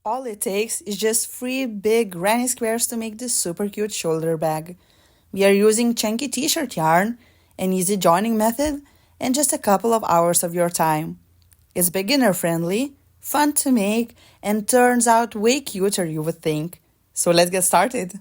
All it takes is just 3 big granny squares to make this super cute shoulder bag. We are using chunky t-shirt yarn, an easy joining method, and just a couple of hours of your time. It's beginner friendly, fun to make, and turns out way cuter you would think. So let's get started.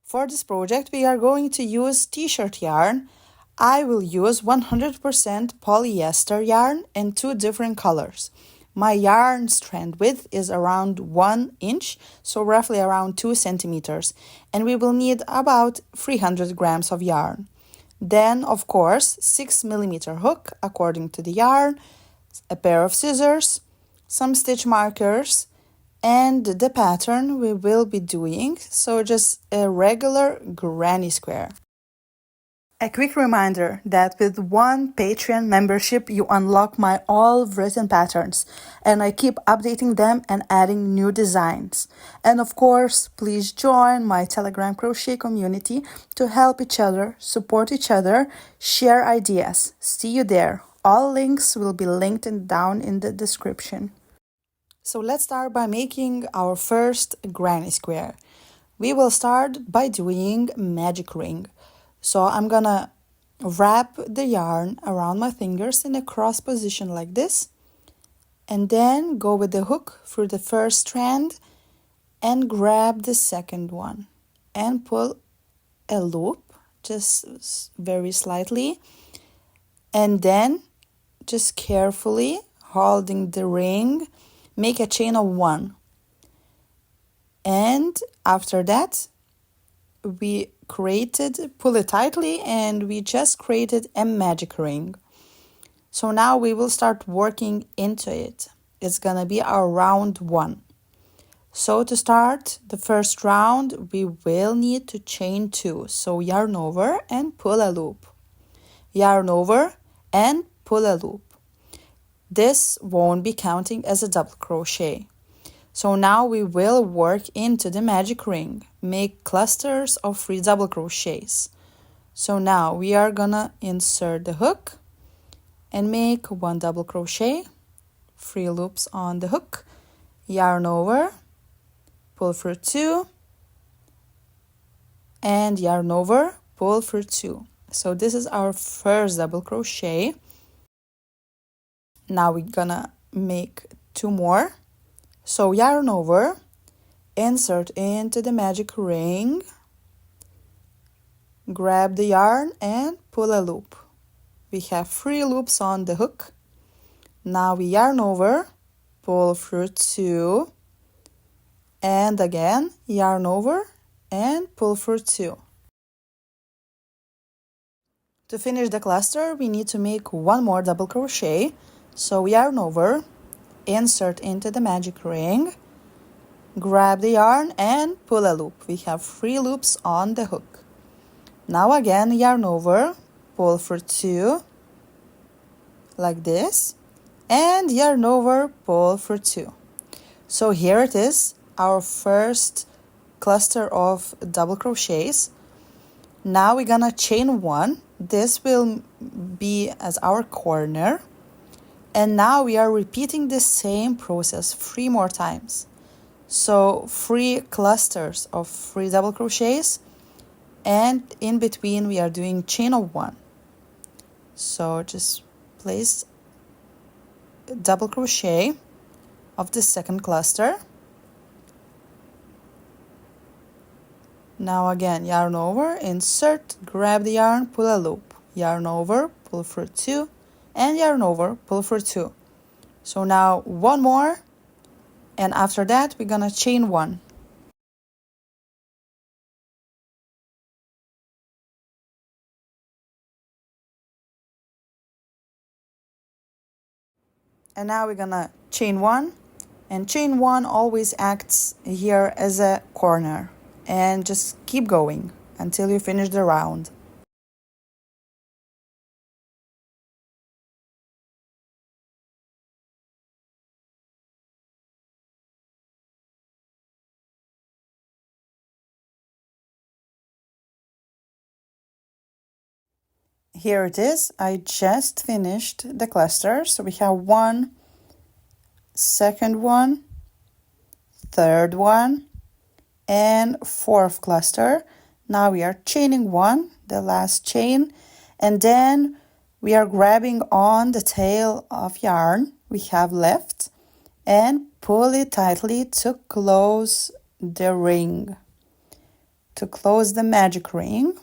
For this project, we are going to use t-shirt yarn. I will use 100% polyester yarn in 2 different colors. My yarn strand width is around 1 inch, so roughly around 2 centimeters, and we will need about 300 grams of yarn. Then, of course, 6 millimeter hook according to the yarn, a pair of scissors, some stitch markers, and the pattern we will be doing, so just a regular granny square. A quick reminder that with one Patreon membership you unlock my all written patterns, and I keep updating them and adding new designs. And of course, please join my Telegram crochet community to help each other, support each other, share ideas. See you there. All links will be linked down in the description. So let's start by making our first granny square. We will start by doing magic ring. So I'm gonna wrap the yarn around my fingers in a cross position like this, and then go with the hook through the first strand and grab the second one and pull a loop just very slightly, and then just carefully holding the ring, make a chain of 1, and after that we pull it tightly, and we just created a magic ring. So now we will start working into it. It's gonna be our round 1. So to start the first round, we will need to chain 2. So yarn over and pull a loop. Yarn over and pull a loop. This won't be counting as a double crochet. So now we will work into the magic ring, make clusters of 3 double crochets. So now we are gonna insert the hook and make 1 double crochet, 3 loops on the hook, yarn over, pull through 2, and yarn over, pull through 2. So this is our first double crochet. Now we're gonna make 2 more. So yarn over, insert into the magic ring, grab the yarn and pull a loop. We have 3 loops on the hook. Now we yarn over, pull through 2, and again yarn over and pull through 2. To finish the cluster, we need to make 1 more double crochet. So yarn over, insert into the magic ring, grab the yarn and pull a loop. We have 3 loops on the hook. Now again yarn over, pull through 2 like this, and yarn over, pull through 2. So here it is, our first cluster of double crochets. Now we're gonna chain 1. This will be as our corner. And now we are repeating the same process 3 more times. So 3 clusters of 3 double crochets, and in between we are doing chain of 1. So just place a double crochet of the second cluster. Now again yarn over, insert, grab the yarn, pull a loop, yarn over, pull through 2, and yarn over, pull through 2. So now 1 more, and after that we're gonna chain 1. And now we're gonna chain 1, and chain 1 always acts here as a corner, and just keep going until you finish the round. Here it is. I just finished the cluster. So we have 1, second one, third one, and fourth cluster. Now we are chaining one, the last chain, and then we are grabbing on the tail of yarn we have left and pull it tightly to close the ring, to close the magic ring,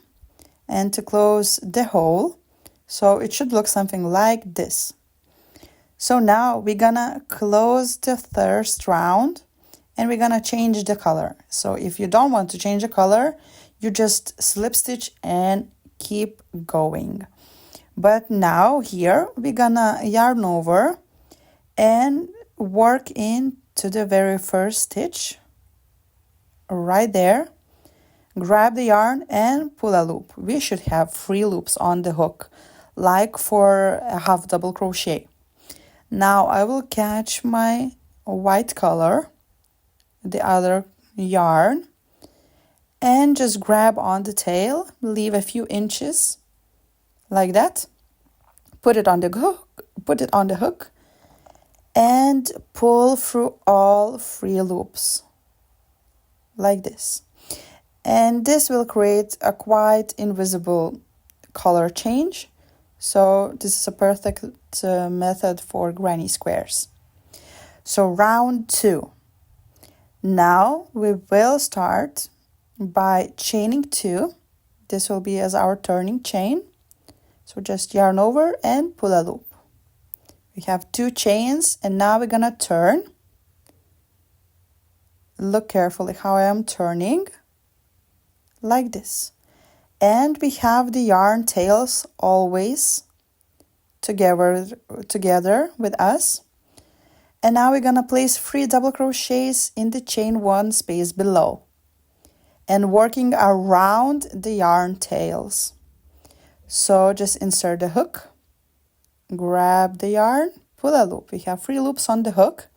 and to close the hole. So it should look something like this. So now we're gonna close the first round and we're gonna change the color. So if you don't want to change the color, you just slip stitch and keep going. But now here we're gonna yarn over and work into the very first stitch right there. Grab the yarn and pull a loop. We should have 3 loops on the hook, like for a half double crochet. Now I will catch my white color, the other yarn, and just grab on the tail, leave a few inches like that. Put it on the hook, and pull through all 3 loops like this. And this will create a quite invisible color change. So this is a perfect method for granny squares. So round 2. Now we will start by chaining 2. This will be as our turning chain. So just yarn over and pull a loop. We have 2 chains and now we're gonna turn. Look carefully how I am turning. Like this. And we have the yarn tails always together with us. And now we're gonna place 3 double crochets in the chain 1 space below and working around the yarn tails. So just insert the hook, grab the yarn, pull a loop. We have 3 loops on the hook.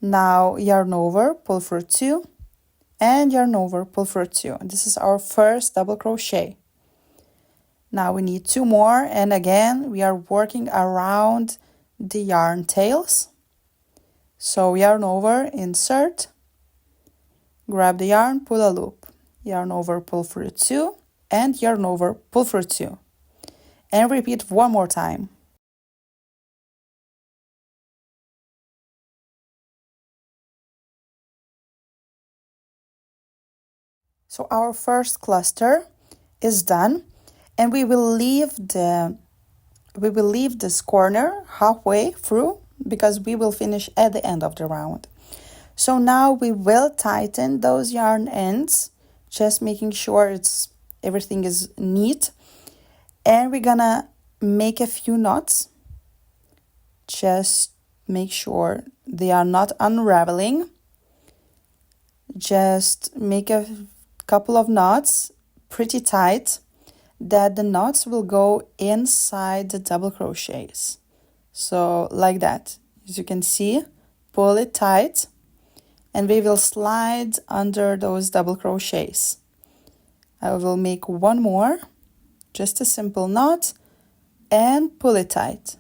Now yarn over, pull through 2, and yarn over, pull through 2. This is our first double crochet. Now we need 2 more, and again we are working around the yarn tails. So yarn over, insert, grab the yarn, pull a loop, yarn over, pull through 2, and yarn over, pull through 2. And repeat 1 more time. So our first cluster is done, and we will leave this corner halfway through because we will finish at the end of the round. So now we will tighten those yarn ends, just making sure everything is neat, and we're gonna make a few knots. Just make sure they are not unraveling. Just make a couple of knots pretty tight that the knots will go inside the double crochets. So like that. As you can see, pull it tight and we will slide under those double crochets. I will make 1 more, just a simple knot, and pull it tight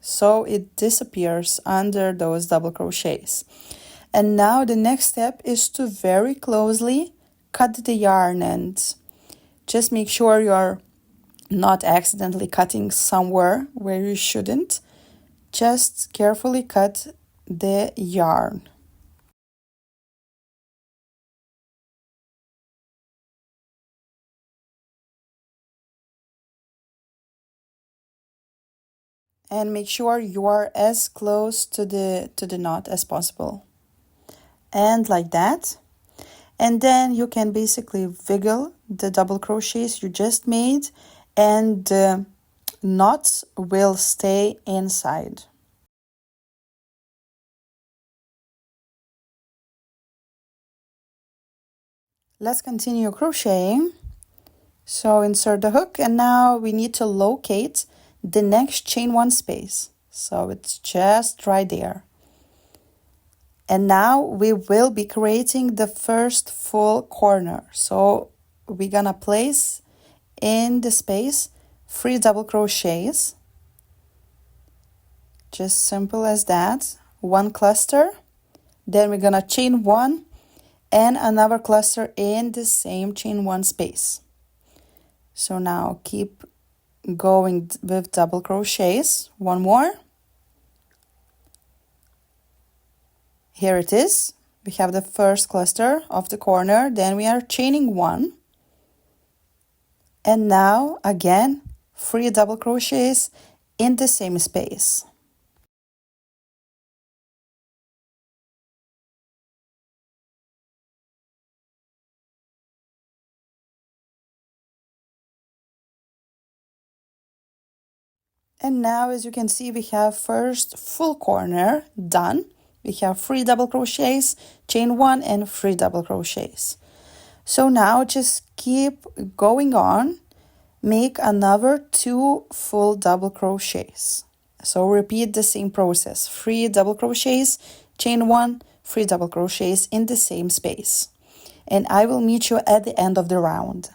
so it disappears under those double crochets. And now the next step is to very closely cut the yarn ends. Just make sure you're not accidentally cutting somewhere where you shouldn't. Just carefully cut the yarn. And make sure you are as close to the knot as possible. And like that. And then you can basically wiggle the double crochets you just made and the knots will stay inside. Let's continue crocheting. So insert the hook and now we need to locate the next chain 1 space. So it's just right there. And now we will be creating the first full corner. So we're gonna place in the space 3 double crochets. Just simple as that. one cluster, then we're gonna chain one and another cluster in the same chain one space. So now keep going with double crochets. One more. Here it is. We have the first cluster of the corner, then we are chaining one. And now again, 3 double crochets in the same space. And now, as you can see, we have first full corner done. We have 3 double crochets, chain 1 and 3 double crochets. So now just keep going on, make another 2 full double crochets. So repeat the same process, 3 double crochets, chain 1, 3 double crochets in the same space. And I will meet you at the end of the round.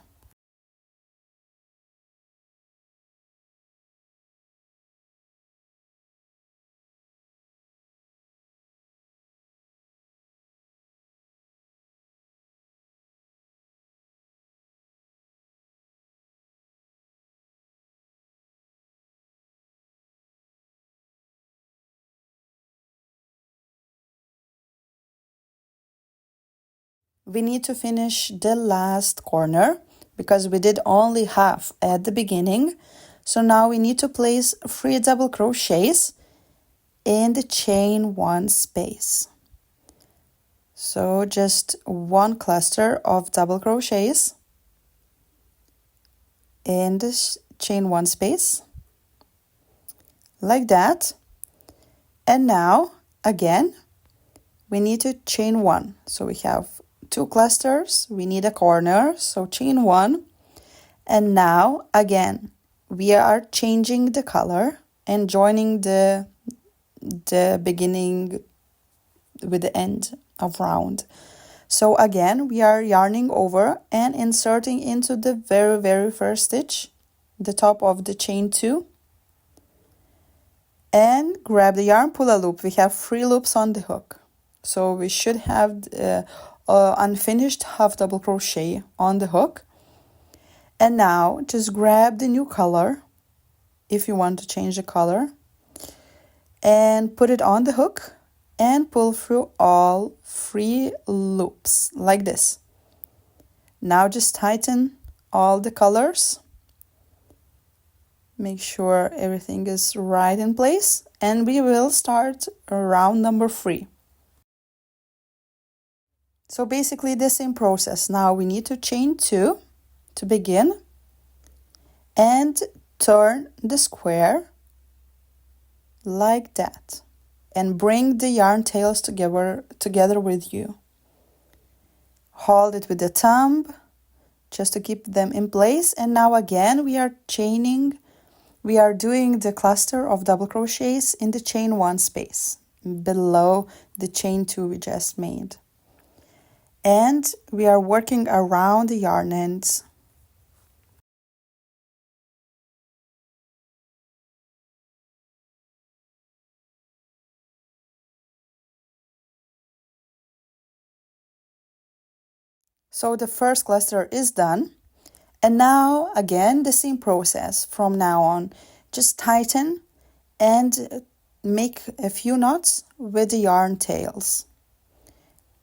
We need to finish the last corner because we did only half at the beginning. So now we need to place 3 double crochets in the chain 1 space. So just one cluster of double crochets in this chain 1 space, like that. And now again we need to chain 1. So we have 2 clusters, we need a corner, so chain 1. And now again we are changing the color and joining the beginning with the end of round. So again we are yarning over and inserting into the very first stitch, the top of the chain 2, and grab the yarn, pull a loop. We have 3 loops on the hook, so we should have unfinished half double crochet on the hook. And now just grab the new color if you want to change the color and put it on the hook and pull through all 3 loops like this. Now just tighten all the colors, make sure everything is right in place, and we will start round number 3. So basically the same process. Now we need to chain 2 to begin and turn the square like that and bring the yarn tails together with you. Hold it with the thumb just to keep them in place. And now again we are chaining, we are doing the cluster of double crochets in the chain 1 space below the chain 2 we just made. And we are working around the yarn ends. So the first cluster is done. And now again the same process from now on. Just tighten and make a few knots with the yarn tails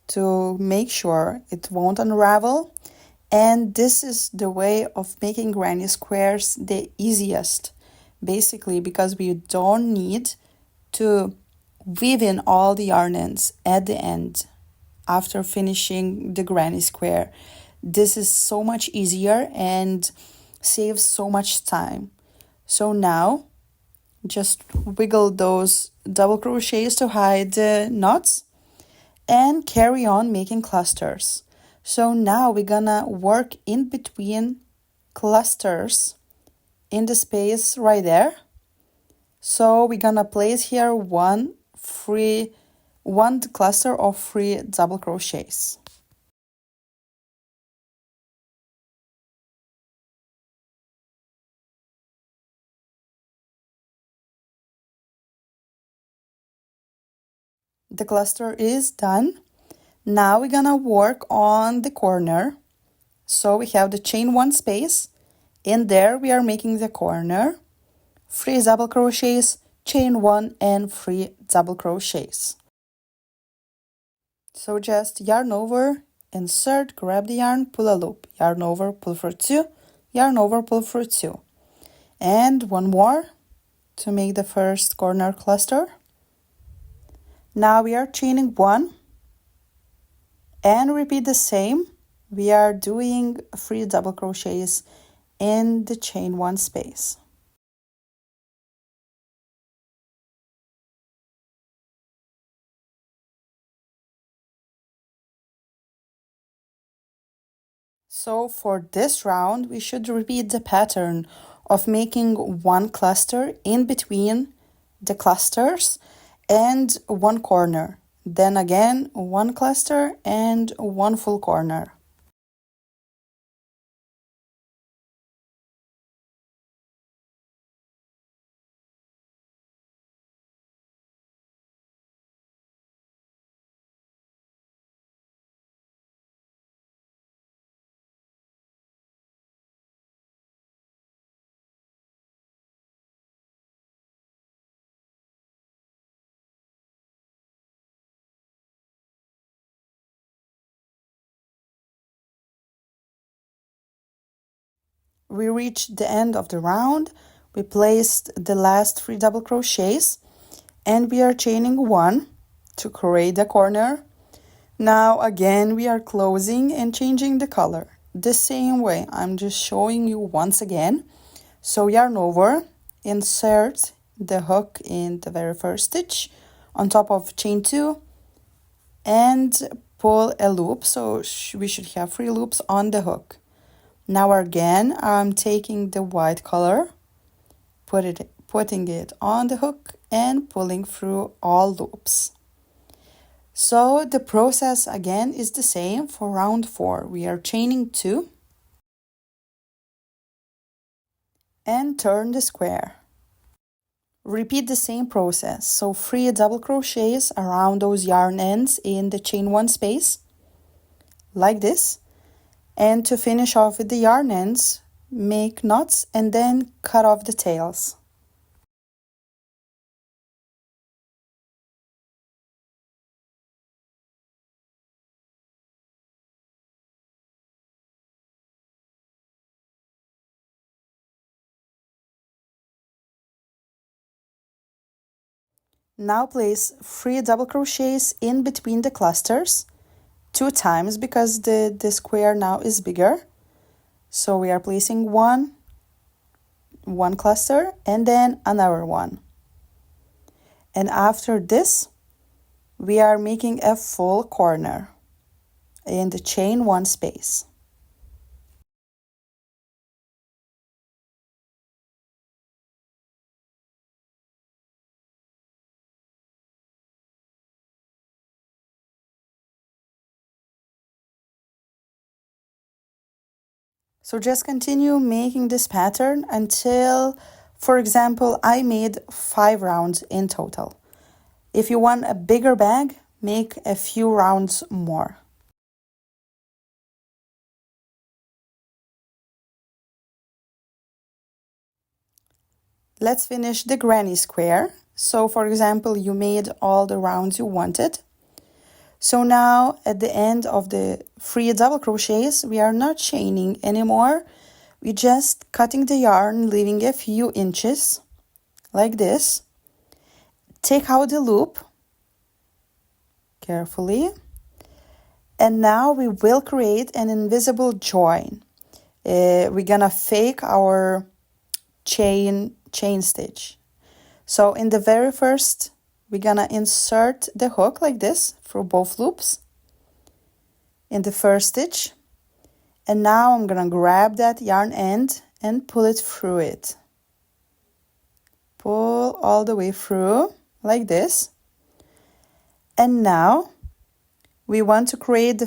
to make sure it won't unravel. And this is the way of making granny squares the easiest, basically, because we don't need to weave in all the yarn ends at the end after finishing the granny square. This is so much easier and saves so much time. So now just wiggle those double crochets to hide the knots and carry on making clusters. So now we're gonna work in between clusters in the space right there. So we're gonna place here one cluster of 3 double crochets. The cluster is done. Now we're gonna work on the corner. So we have the chain 1 space. In there we are making the corner. 3 double crochets, chain 1 and 3 double crochets. So just yarn over, insert, grab the yarn, pull a loop, yarn over, pull for 2, yarn over, pull for 2. And one more to make the first corner cluster. Now we are chaining 1 and repeat the same. We are doing 3 double crochets in the chain 1 space. So for this round, we should repeat the pattern of making 1 cluster in between the clusters and 1 corner. Then again, 1 cluster and 1 full corner. We reached the end of the round. We placed the last 3 double crochets and we are chaining 1 to create the corner. Now again we are closing and changing the color the same way. I'm just showing you once again. So yarn over, insert the hook in the very first stitch on top of chain 2 and pull a loop. So we should have 3 loops on the hook. Now again, I'm taking the white color, putting it on the hook and pulling through all loops. So the process again is the same for round 4. We are chaining 2 and turn the square. Repeat the same process. So 3 double crochets around those yarn ends in the chain 1 space, like this. And to finish off with the yarn ends, make knots and then cut off the tails. Now place 3 double crochets in between the clusters 2 times because the square now is bigger. So we are placing one cluster and then another one. And after this, we are making a full corner in the chain 1 space. So just continue making this pattern until, for example, I made 5 rounds in total. If you want a bigger bag, make a few rounds more. Let's finish the granny square. So for example, you made all the rounds you wanted. So now at the end of the 3 double crochets, we are not chaining anymore. We're just cutting the yarn, leaving a few inches like this. Take out the loop carefully. And now we will create an invisible join. We're gonna fake our chain stitch. So in the very first, we're gonna insert the hook like this through both loops in the first stitch. And now I'm gonna grab that yarn end and pull it through it. Pull all the way through like this. And now we want to create the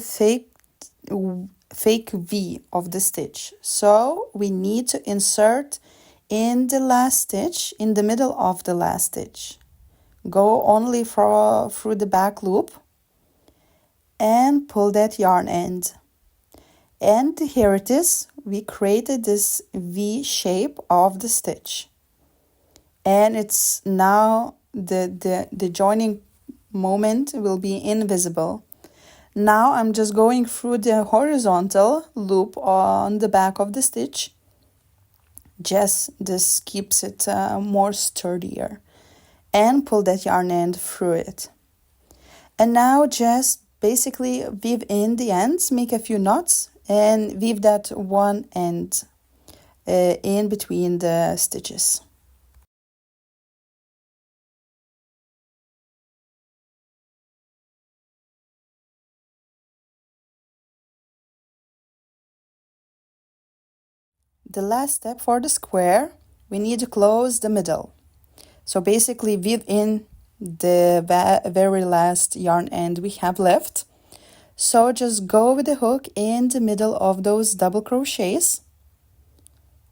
fake V of the stitch. So we need to insert in the last stitch, in the middle of the last stitch. Go only through the back loop and pull that yarn end. And here it is. We created this V shape of the stitch. And it's now the joining moment will be invisible. Now I'm just going through the horizontal loop on the back of the stitch. Just this keeps it more sturdier. And pull that yarn end through it. And now just basically weave in the ends, make a few knots, and weave that one end in between the stitches. The last step for the square, we need to close the middle. So basically weave in the very last yarn end we have left. So just go with the hook in the middle of those double crochets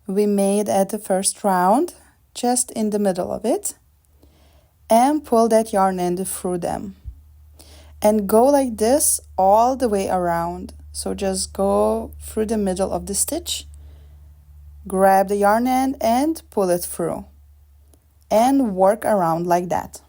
we made at the first round, just in the middle of it, and pull that yarn end through them. And go like this all the way around. So just go through the middle of the stitch, grab the yarn end and pull it through, and work around like that.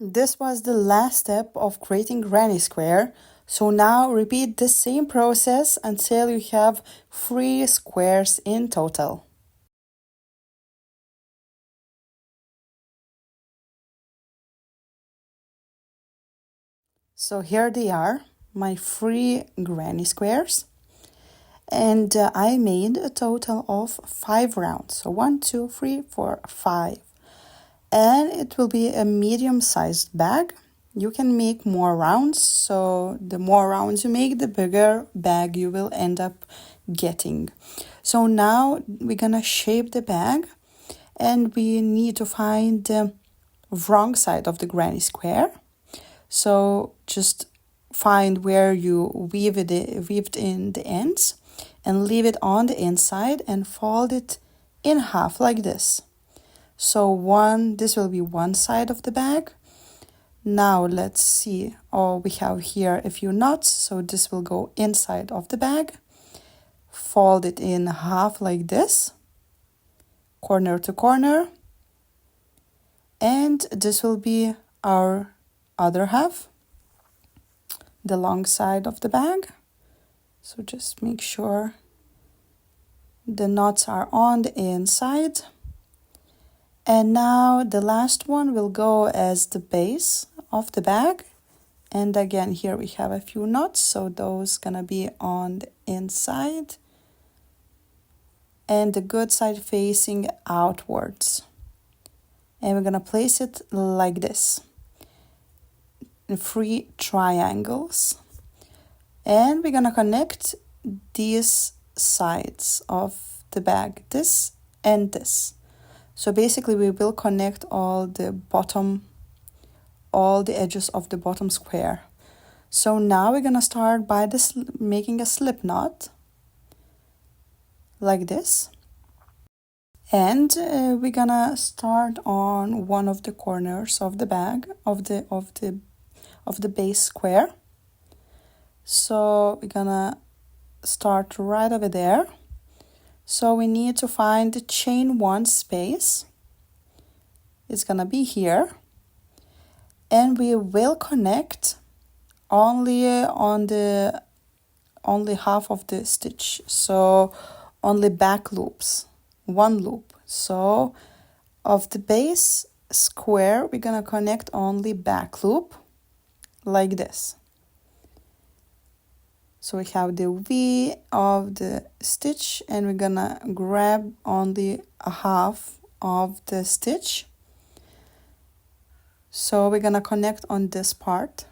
This was the last step of creating granny square. So now repeat the same process until you have 3 squares in total. So here they are, my 3 granny squares. And I made a total of 5 rounds. So 1, 2, 3, 4, 5. And it will be a medium-sized bag. You can make more rounds, so the more rounds you make, the bigger bag you will end up getting. So now we're gonna shape the bag, and we need to find the wrong side of the granny square. So just find where you weaved in the ends and leave it on the inside and fold it in half like this. So this will be one side of the bag. Now let's see. Oh, we have here a few knots, so this will go inside of the bag. Fold it in half like this, corner to corner. And this will be our other half, the long side of the bag. So just make sure the knots are on the inside. And now the last one will go as the base of the bag. And again, here we have a few knots, so those gonna be on the inside. And the good side facing outwards. And we're gonna place it like this, in 3 triangles. And we're gonna connect these sides of the bag, this and this. So basically we will connect all the edges of the bottom square. So now we're gonna start by making a slip knot like this. And we're gonna start on one of the corners of the bag of the base square. So we're gonna start right over there. So we need to find the chain 1 space. It's gonna be here, and we will connect only on the only half of the stitch, so only back loops, 1 loop. So of the base square, we're gonna connect only back loop like this. So we have the V of the stitch, and we're gonna grab only a half of the stitch. So we're gonna connect on this part,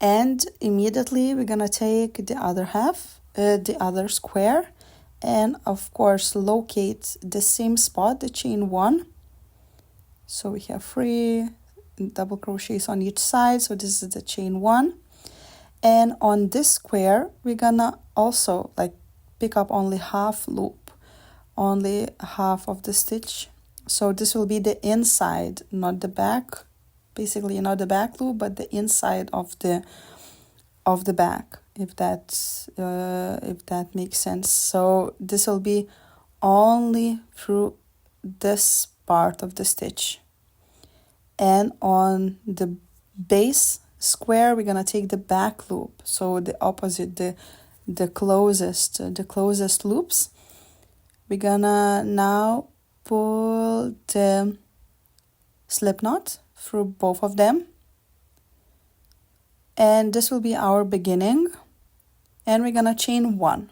and immediately we're gonna take the other half, the other square, and of course locate the same spot, the chain 1. So we have 3 double crochets on each side, so this is the chain 1. And on this square, we're gonna also pick up only half loop, only half of the stitch. So this will be the inside, not the back, basically not the back loop, but the inside of the back, if that makes sense. So this will be only through this part of the stitch. And on the base square, we're gonna take the back loop, so the opposite, the closest loops. We're gonna now pull the slip knot through both of them, and this will be our beginning, and we're gonna chain 1.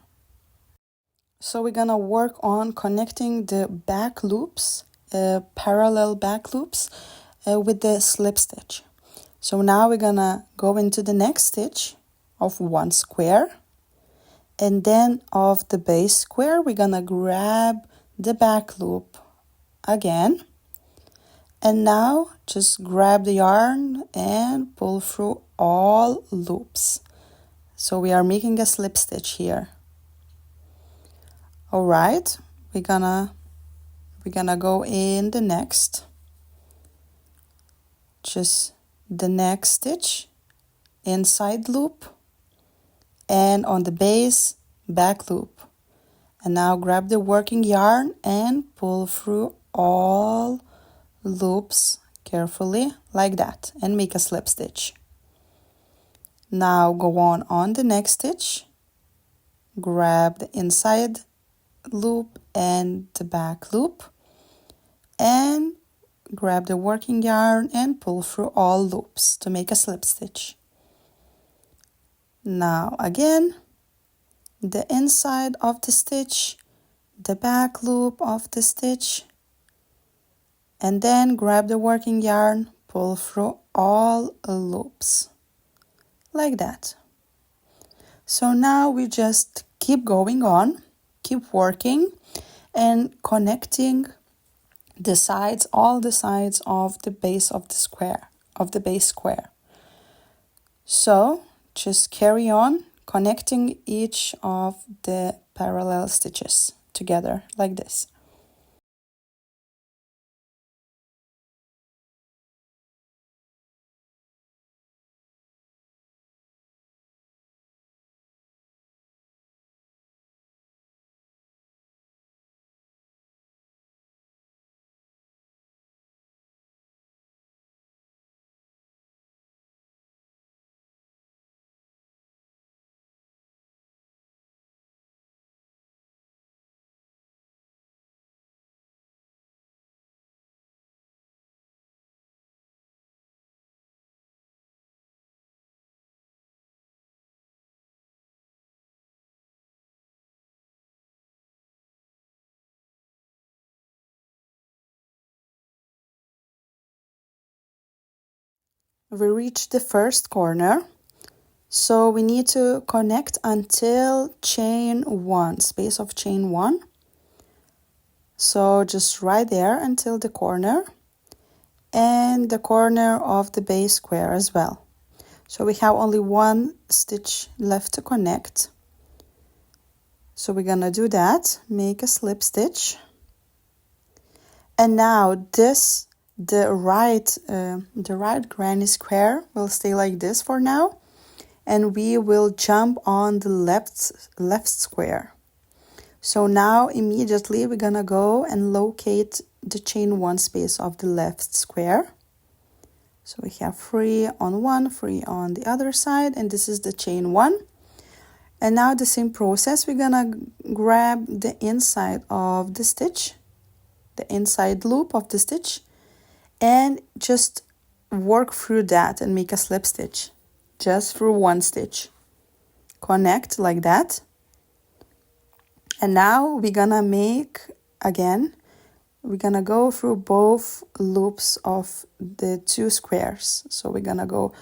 So we're gonna work on connecting the back loops, parallel back loops, with the slip stitch. So now we're gonna go into the next stitch of 1 square, and then of the base square we're gonna grab the back loop again, and now just grab the yarn and pull through all loops. So we are making a slip stitch here. All right, we're gonna go in the next, just the next stitch, inside loop, and on the base, back loop. And now grab the working yarn and pull through all loops carefully like that, and make a slip stitch. Now go on the next stitch, grab the inside loop and the back loop, and grab the working yarn and pull through all loops to make a slip stitch. Now again, the inside of the stitch, the back loop of the stitch, and then grab the working yarn, pull through all loops like that. So now we just keep going on, keep working and connecting the sides, all the sides of the base of the square, of the base square. So just carry on connecting each of the parallel stitches together like this. We reached the first corner, so we need to connect until chain 1, space of chain 1. So just right there until the corner, and the corner of the base square as well. So we have only 1 stitch left to connect. So we're gonna do that, make a slip stitch. And now this, the right granny square will stay like this for now. and we will jump on the left square. So now immediately we're gonna go and locate the chain 1 space of the left square. So we have 3 on one, 3 on the other side, and this is the chain 1. And now the same process, we're gonna grab the inside of the stitch, the inside loop of the stitch, and just work through that and make a slip stitch, just through 1 stitch. Connect like that. And now we're gonna make, again, we're gonna go through both loops of the 2 squares. So we're gonna go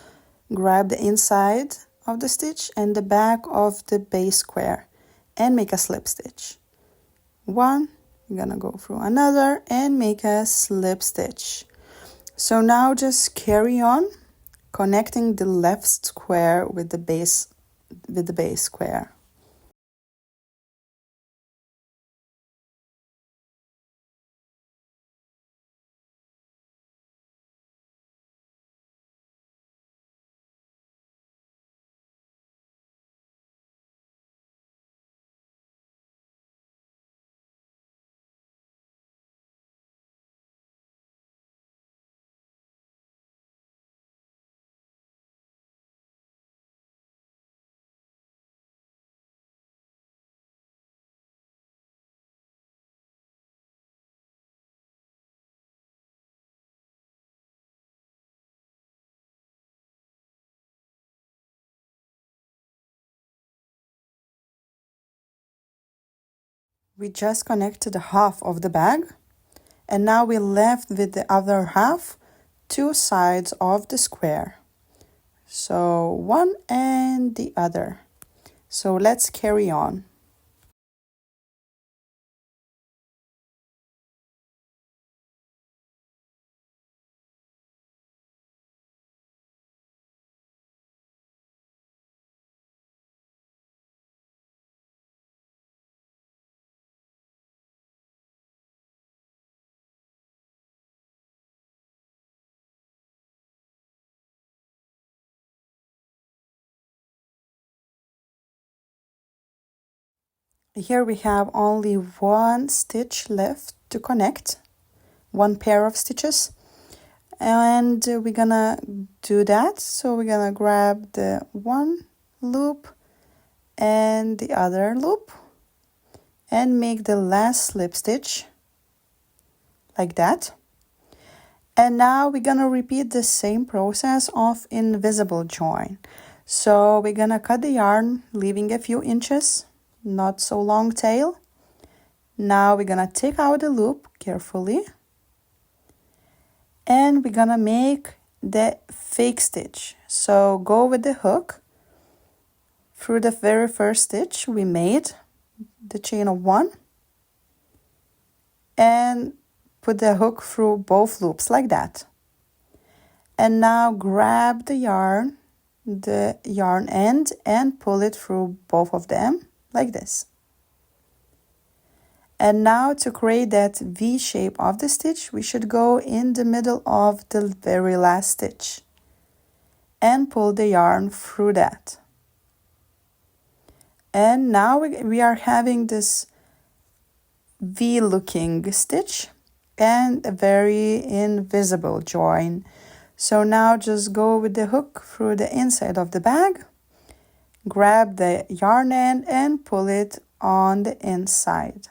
grab the inside of the stitch and the back of the base square and make a slip stitch. 1, we're gonna go through another and make a slip stitch. So now just carry on connecting the left square with the base square. We just connected half of the bag, and now we're left with the other half, 2 sides of the square. So one and the other. So let's carry on. Here we have only 1 stitch left to connect, 1 pair of stitches, and we're gonna do that. So we're gonna grab the 1 loop and the other loop and make the last slip stitch like that. And now we're gonna repeat the same process of invisible join. So we're gonna cut the yarn, leaving a few inches, not so long tail. Now we're gonna take out the loop carefully, and we're gonna make the fake stitch. So go with the hook through the very first stitch we made, the chain of 1, and put the hook through both loops like that. And now grab the yarn end, and pull it through both of them like this. And now to create that V shape of the stitch, we should go in the middle of the very last stitch and pull the yarn through that. And now we are having this V looking stitch and a very invisible join. So now just go with the hook through the inside of the bag, grab the yarn end and pull it on the inside.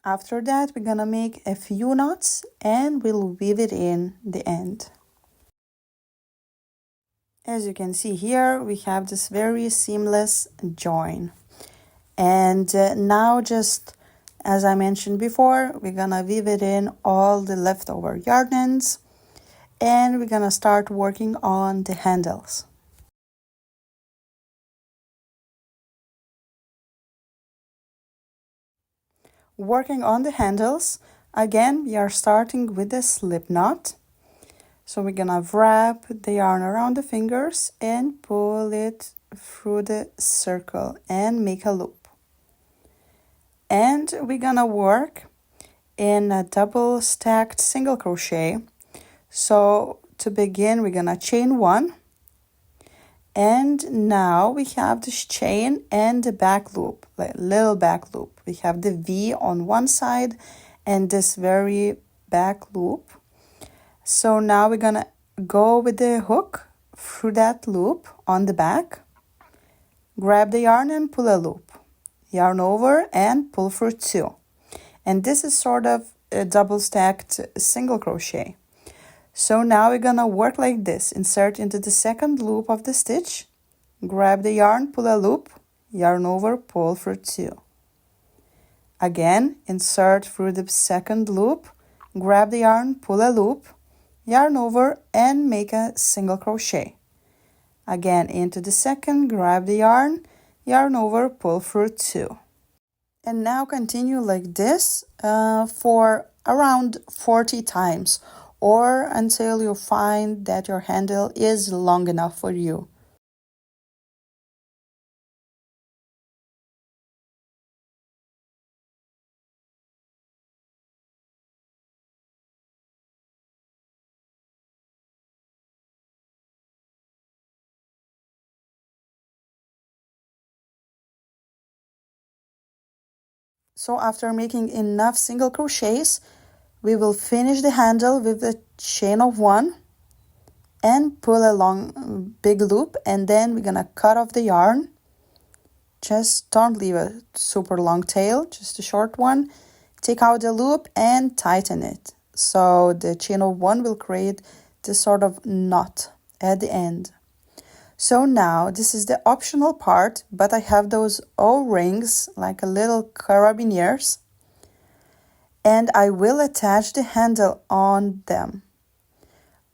After that, we're gonna make a few knots and we'll weave it in the end. As you can see here, we have this very seamless join. And now, just as I mentioned before, we're gonna weave it in all the leftover yarn ends, and we're gonna start working on the handles. Working on the handles, again, we are starting with a slip knot. So we're gonna wrap the yarn around the fingers and pull it through the circle and make a loop. And we're gonna work in a double stacked single crochet. So to begin, we're gonna chain 1, And now we have this chain and the back loop, like little back loop. We have the V on one side and this very back loop. So now we're gonna go with the hook through that loop on the back, grab the yarn and pull a loop, yarn over and pull through 2. And this is sort of a double stacked single crochet. So now we're gonna work like this. Insert into the second loop of the stitch, grab the yarn, pull a loop, yarn over, pull through 2. Again, insert through the second loop, grab the yarn, pull a loop, yarn over and make a single crochet. Again, into the second, grab the yarn, yarn over, pull through 2. And now continue like this for around 40 times or until you find that your handle is long enough for you. So after making enough single crochets, we will finish the handle with a chain of 1 and pull a long big loop, and then we're gonna cut off the yarn. Just don't leave a super long tail, just a short one. Take out the loop and tighten it. So the chain of 1 will create this sort of knot at the end. So now this is the optional part, but I have those O-rings like a little carabiners, and I will attach the handle on them.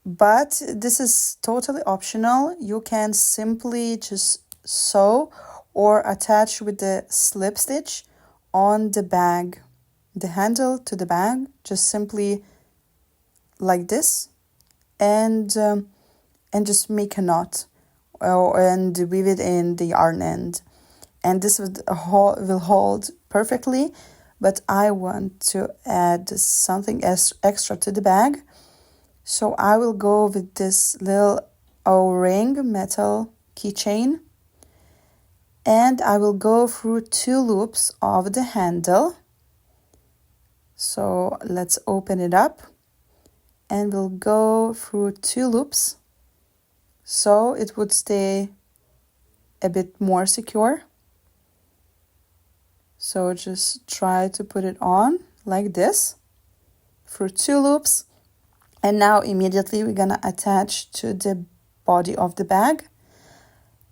But this is totally optional. You can simply just sew or attach with the slip stitch on the bag, the handle to the bag, just simply like this, and just make a knot and weave it in the yarn end. And this will hold perfectly, but I want to add something extra to the bag. So I will go with this little O-ring metal keychain, and I will go through 2 loops of the handle. So let's open it up and we'll go through 2 loops so it would stay a bit more secure. So just try to put it on like this through 2 loops. And now immediately we're gonna attach to the body of the bag,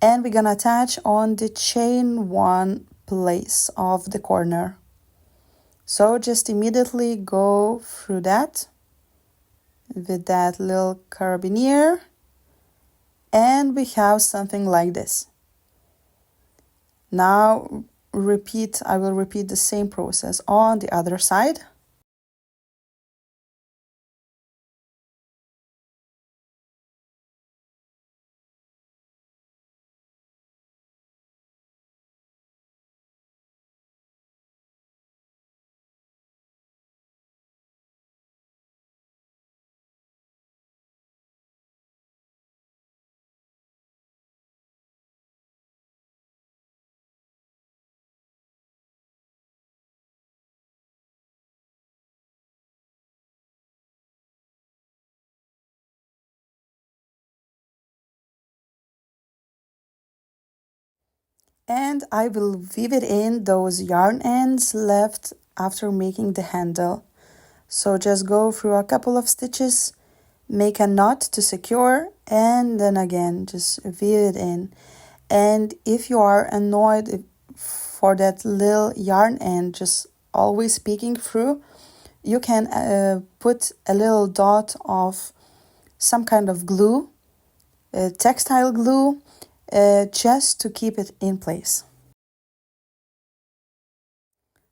and we're gonna attach on the chain 1 place of the corner. So just immediately go through that with that little carabiner, and we have something like this. Now I will repeat the same process on the other side. And I will weave it in those yarn ends left after making the handle. So just go through a couple of stitches, make a knot to secure, and then again just weave it in. And if you are annoyed for that little yarn end just always peeking through, you can put a little dot of some kind of glue, textile glue, just to keep it in place.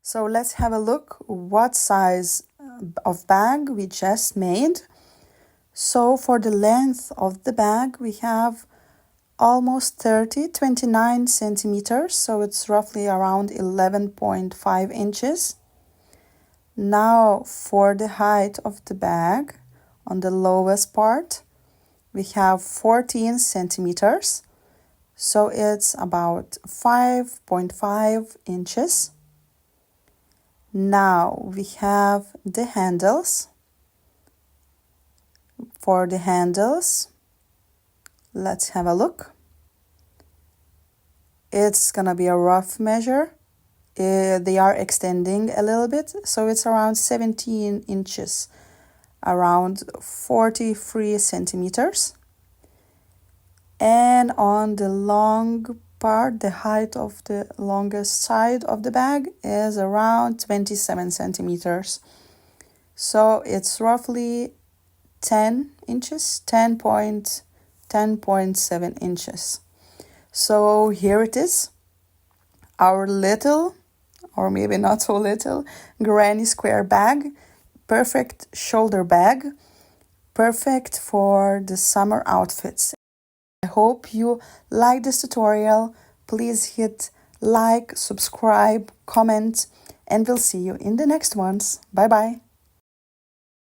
So let's have a look what size of bag we just made. So for the length of the bag, we have almost 29 centimeters. So it's roughly around 11.5 inches. Now for the height of the bag, on the lowest part, we have 14 centimeters. So it's about 5.5 inches. Now we have the handles. For the handles, let's have a look. It's gonna be a rough measure. They are extending a little bit, so it's around 17 inches, around 43 centimeters. And on the long part, the height of the longest side of the bag is around 27 centimeters. So it's roughly 10 inches, 10.7 inches. So here it is, our little, or maybe not so little, granny square bag, perfect shoulder bag, perfect for the summer outfits. I hope you like this tutorial. Please hit like, subscribe, comment, and we'll see you in the next ones. Bye bye.